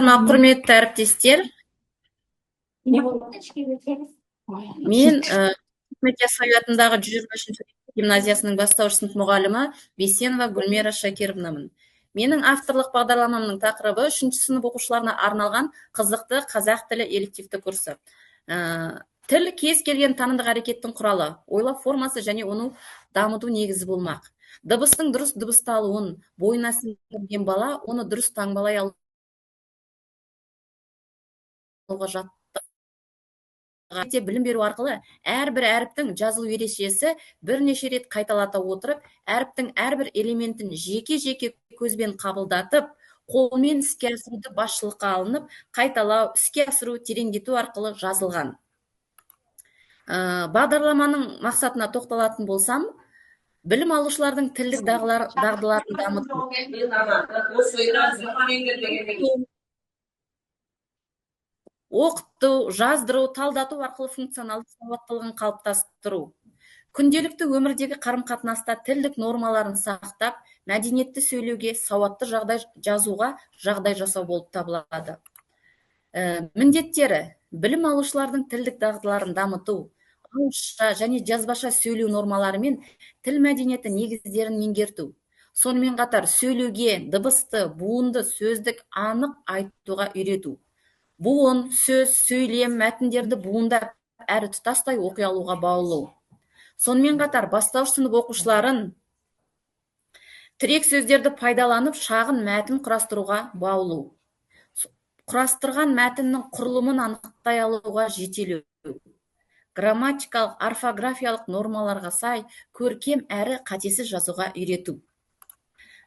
Саламатсыздар ма, құрметті әріптестер? Мен Мектеп Яссауи атындағы 123 гимназиясының бастауыш сынып мұғалімі Бейсенова Гүлмира Шакировнамын. Менің авторлық бағдарламамның тақырыбы 3 сынып оқушыларына арналған қызықты қазақ тілі элективті курсы. Тіл кез келген танымдық әрекеттің құралы, ойлау формасы және оны дамыту негізі болмақ. Дыбыстың дұрыс дыбысталуын бойына сіңірген бала оны дұрыс таңбалай алуға білім беру арқылы әрбір әріптің жазылу ережесі бірнеше рет қайталата отырып, әріптің әрбір элементін жеке-жеке көзбен қабылдатып, қолмен іске асыруды басшылыққа алынып, қайталау, іске асыру, тереңдету арқылы жазылған. Бағдарламаның мақсатына тоқталатын болсам, білім алушылардың тілдік дағдыларын дамыту, оқыту, жаздыру, талдату арқылы функционалдық сауаттылығын қалыптастыру. Күнделікті өмірдегі қарым-қатынаста тілдік нормаларын сақтап, мәдениетті сөйлеуге, сауатты жағдай жазуға жағдай жасау болып табылады. Міндеттері: білім алушылардың тілдік дағдыларын дамыту, ауызша және жазбаша сөйлеу нормалары мен тіл мәдениеті негіздерін меңгерту. Сонымен қатар сөйлеуге дыбысты, буынды, сөздік анық айтуға үйрету. Буын, сөз, сөйлем, мәтіндерді буындап, әрі тұтастай оқи алуға баулу. Сонымен қатар бастауыш сынып оқушыларын тірек сөздерді пайдаланып, шағын мәтін құрастыруға баулу. Құрастырған мәтіннің құрылымын анықтай алуға жетелеу. Грамматикалық, орфографиялық нормаларға сай, көркем әрі қатесіз жазуға үйрету.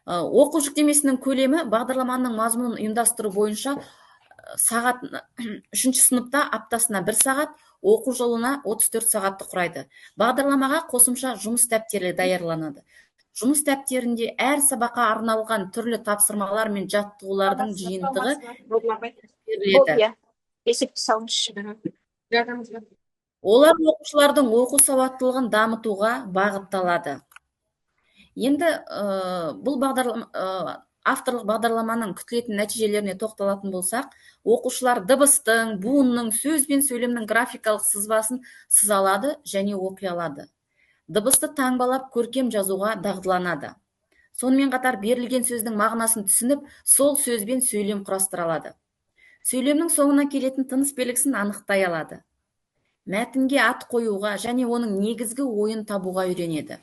Оқу жүктемесінің көлемі бағдарламаның мазмұнын ұйымдастыру бойынша сағат 3 сыныпта аптасына 1 сағат, оқу жылына 34 сағатты құрайды. Бағдарламаға қосымша жұмыс дәптері даярланады. Жұмыс дәптерінде әр сабаққа арналған түрлі тапсырмалар мен жаттығулардың жиынтығы беріледі. Олар оқушылардың оқу сауаттылығын дамытуға бағытталады. Енді бұл авторлық бағдарламаның күтілетін нәтижелеріне тоқталатын болсақ, оқушылар дыбыстың, буынның, сөз бен сөйлемнің графикалық сызбасын сызалады және оқи алады. Дыбысты таңбалап, көркем жазуға дағдыланады. Сонымен қатар берілген сөздің мағынасын түсініп, сол сөзбен сөйлем құрастыра алады. Сөйлемнің соңына келетін тыныс белгісін анықтай алады. Мәтінге ат қоюға және оның негізгі ойын табуға үйренеді.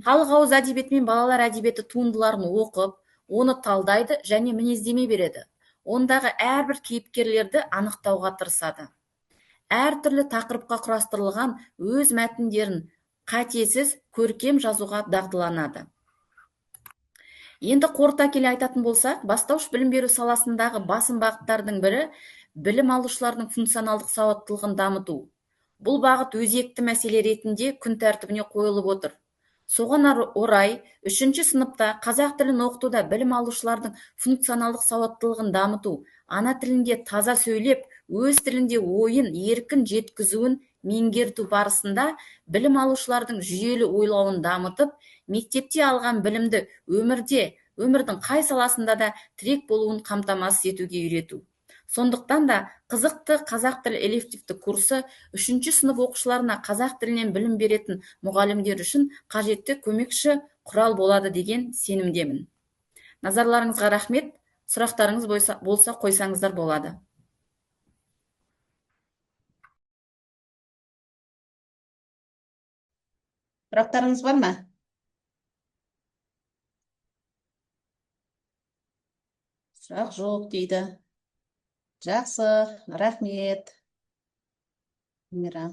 Халық ауыз әдебиеті мен балалар әдебиеті туындыларын оқып, оны талдайды және мінездеме береді. Ондағы әрбір кейіпкерлерді анықтауға тырысады. Әртүрлі тақырыпқа құрастырылған өз мәтіндерін қатесіз, көркем жазуға дағдыланады. Енді қорыта келе айтатын болсақ, бастауыш білім беру саласындағы басым бағыттардың бірі білім алушылардың функционалдық сауаттылығын дамыту. Бұл бағыт өзекті мәселе ретінде күн тәртібіне қойылып отыр. Соған орай, 3 сыныпта қазақ тілін оқытуда білім алушылардың функционалдық сауаттылығын дамыту, ана тілінде таза сөйлеп, өз тілінде ойын еркін жеткізуін меңгерту барысында білім алушылардың жүйелі ойлауын дамытып, мектепте алған білімді өмірдің қай саласында да тірек болуын қамтамасыз етуге үйрету. Сондықтан да қызықты қазақ тілі элективті курсы 3 сынып оқушыларына қазақ тілінен білім беретін мұғалімдер үшін қажетті көмекші құрал болады деген сенімдемін. Назарларыңызға рахмет. Сұрақтарыңыз болса қойсаңыздар болады. Сұрақтарыңыз бар ма? Сұрақ жоқ дейді. Жақсы, рахмет. Мира.